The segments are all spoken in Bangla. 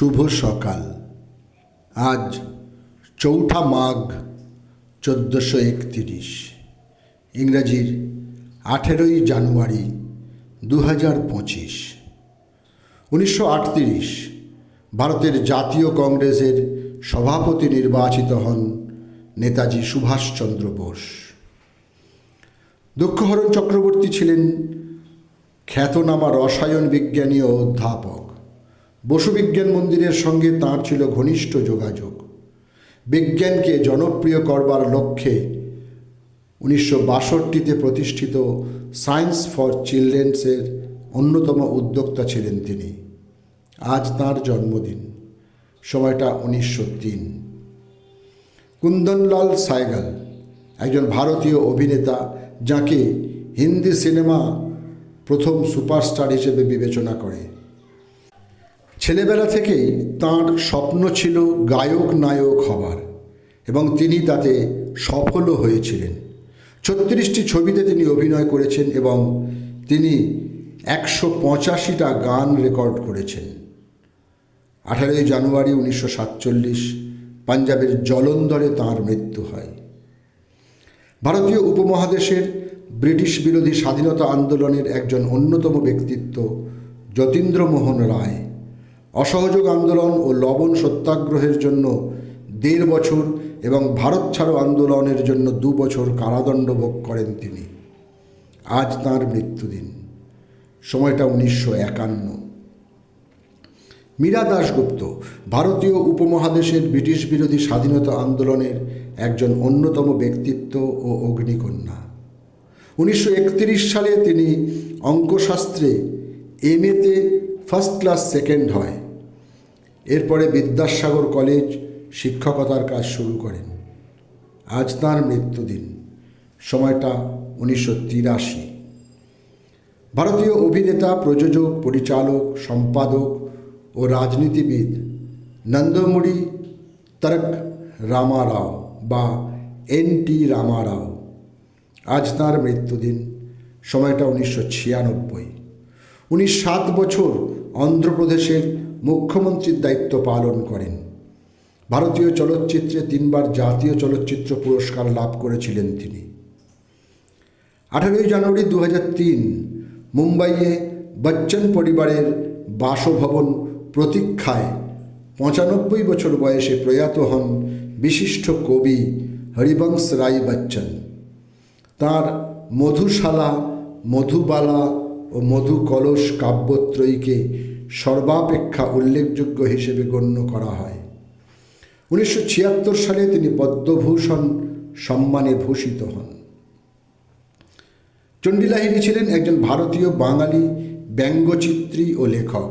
শুভ সকাল। আজ ৪ঠা মাঘ ১৪৩১, ইংরাজির ১৮ই জানুয়ারি ২০২৫। ১৯৩৮ ভারতের জাতীয় কংগ্রেসের সভাপতি নির্বাচিত হন নেতাজি সুভাষচন্দ্র বোস। দুঃখহরণ চক্রবর্তী ছিলেন খ্যাতনামা রসায়ন বিজ্ঞানী ও অধ্যাপক। বসু বিজ্ঞান মন্দিরের সঙ্গে তাঁর ছিল ঘনিষ্ঠ যোগাযোগ। বিজ্ঞানকে জনপ্রিয় করবার লক্ষ্যে ১৯৬২তে প্রতিষ্ঠিত সায়েন্স ফর চিলড্রেন্সের অন্যতম উদ্যোক্তা ছিলেন তিনি। আজ তাঁর জন্মদিন, সময়টা ১৯০৩। কুন্দনলাল সায়গাল একজন ভারতীয় অভিনেতা, যাকে হিন্দি সিনেমা প্রথম সুপারস্টার হিসেবে বিবেচনা করে। ছেলেবেলা থেকেই তাঁর স্বপ্ন ছিল গায়ক নায়ক হবার, এবং তিনি তাতে সফলও হয়েছিলেন। ৩৬টি ছবিতে তিনি অভিনয় করেছেন এবং তিনি ১৮৫টা গান রেকর্ড করেছেন। ১৮ই জানুয়ারি ১৯৪৭ পাঞ্জাবের জলন্ধরে তাঁর মৃত্যু হয়। ভারতীয় উপমহাদেশের ব্রিটিশ বিরোধী স্বাধীনতা আন্দোলনের একজন অন্যতম ব্যক্তিত্ব যতীন্দ্রমোহন রায় অসহযোগ আন্দোলন ও লবণ সত্যাগ্রহের জন্য ১.৫ বছর এবং ভারত ছাড়ো আন্দোলনের জন্য ২ বছর কারাদণ্ড ভোগ করেন তিনি। আজ তাঁর মৃত্যুদিন, সময়টা ১৯৫১। মীরা দাশগুপ্ত ভারতীয় উপমহাদেশের ব্রিটিশ বিরোধী স্বাধীনতা আন্দোলনের একজন অন্যতম ব্যক্তিত্ব ও অগ্নিকন্যা। ১৯৩১ সালে তিনি অঙ্কশাস্ত্রে MA-তে ফার্স্ট ক্লাস সেকেন্ড হয়। এরপরে বিদ্যাসাগর কলেজ শিক্ষকতার কাজ শুরু করেন। আজ তাঁর মৃত্যুদিন, সময়টা ১৯৮৩। ভারতীয় অভিনেতা, প্রযোজক, পরিচালক, সম্পাদক ও রাজনীতিবিদ নন্দমুরি তারক রামারাও বা NT রামারাও, আজ তাঁর মৃত্যুদিন, সময়টা ১৯৯৬। উনি ৭ বছর অন্ধ্রপ্রদেশের মুখ্যমন্ত্রীর দায়িত্ব পালন করেন। ভারতীয় চলচ্চিত্রে ৩ বার জাতীয় চলচ্চিত্র পুরস্কার লাভ করেছিলেন তিনি। ১৮ই জানুয়ারি ২০০৩ মুম্বাইয়ে বচ্চন পরিবারের বাসভবন প্রতীক্ষায় ৯৫ বছর বয়সে প্রয়াত হন বিশিষ্ট কবি হরিবংশ রায় বচ্চন। তাঁর মধুশালা, মধুবালা ও মধু কলস কাব্যত্রয়ীকে সর্বাপেক্ষা উল্লেখযোগ্য হিসেবে গণ্য করা হয়। ১৯৭৬ সালে তিনি পদ্মভূষণ সম্মানে ভূষিত হন। চণ্ডী লাহিড়ী ছিলেন একজন ভারতীয় বাঙালি ব্যঙ্গচিত্রী ও লেখক।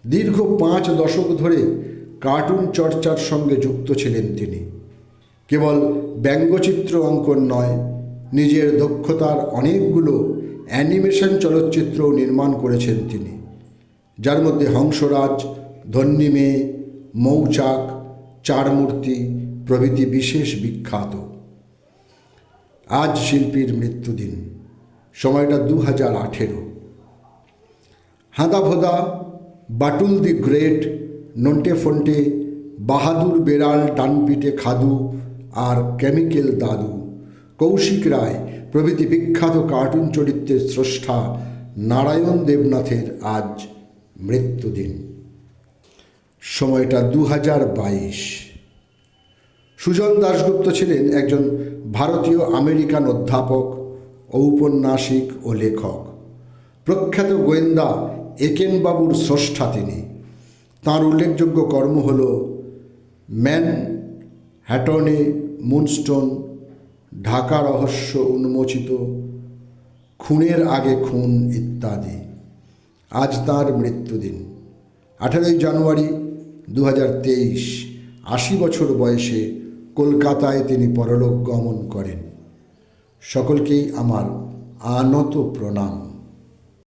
দীর্ঘ ৫ দশক ধরে কার্টুন চর্চার সঙ্গে যুক্ত ছিলেন তিনি। কেবল ব্যঙ্গচিত্র অঙ্কন নয়, নিজের দক্ষতার অনেকগুলো অ্যানিমেশন চলচ্চিত্রও নির্মাণ করেছেন তিনি, যার মধ্যে হংসরাজ, ধন্যী মেয়ে, মৌচাক, চারমূর্তি প্রভৃতি বিশেষ বিখ্যাত। আজ শিল্পীর মৃত্যুদিন, সময়টা ২০১৮। হাঁদাভোদা, বাটুল দি গ্রেট, নন্টে ফন্টে, বাহাদুর বেড়াল ডানপিটে খাদু আর কেমিক্যাল দাদু, কৌশিক রায় প্রভৃতি বিখ্যাত কার্টুন চরিত্রের স্রষ্টা নারায়ণ দেবনাথের আজ মৃত্যুদিন, সময়টা ২০২২। সুজন দাশগুপ্ত ছিলেন একজন ভারতীয় আমেরিকান অধ্যাপক, ঔপন্যাসিক ও লেখক। প্রখ্যাত গোয়েন্দা একেনবাবুর স্রষ্টা তিনি। তাঁর উল্লেখযোগ্য কর্ম হল ম্যানহ্যাটনে মুনস্টোন, ঢাকা রহস্য উন্মোচিত, খুনের আগে খুন ইত্যাদি। আজ তাঁর মৃত্যুদিন, ১৮ই জানুয়ারি ২০২৩। ৮০ বছর বয়সে কলকাতায় তিনি পরলোক গমন করেন। সকলকেই আমার আনত প্রণাম।